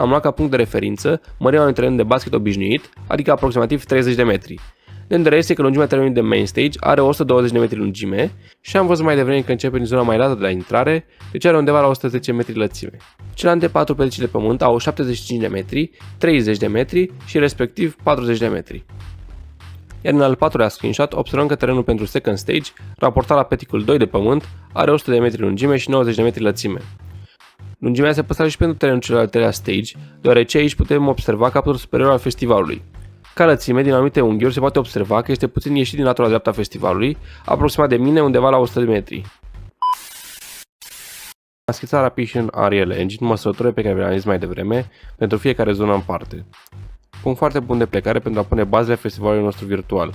am luat ca punct de referință mărimea unui teren de basket obișnuit, adică aproximativ 30 de metri. De unde reiese că lungimea terenului de main stage are 120 de metri lungime și am văzut mai devreme că începe din zona mai lată de la intrare, deci are undeva la 110 metri lățime. Celelalte 4 pereți de pământ au 75 de metri, 30 de metri și respectiv 40 de metri. Iar în al patrulea screenshot observăm că terenul pentru second stage, raportat la peticul 2 de pământ, are 100 de metri lungime și 90 de metri lățime. Lungimea se păstrează și pentru terenul cel al treilea stage, deoarece aici putem observa capătul superior al festivalului. Ca lățime, din anumite unghiuri se poate observa că este puțin ieșit din latura dreaptă a festivalului, aproximat de mine undeva la 100 de metri. Am schițat rapid și în Unreal Engine măsurătorile pe care le-am zis mai devreme pentru fiecare zonă în parte. Punct foarte bun de plecare pentru a pune bazele festivalului nostru virtual.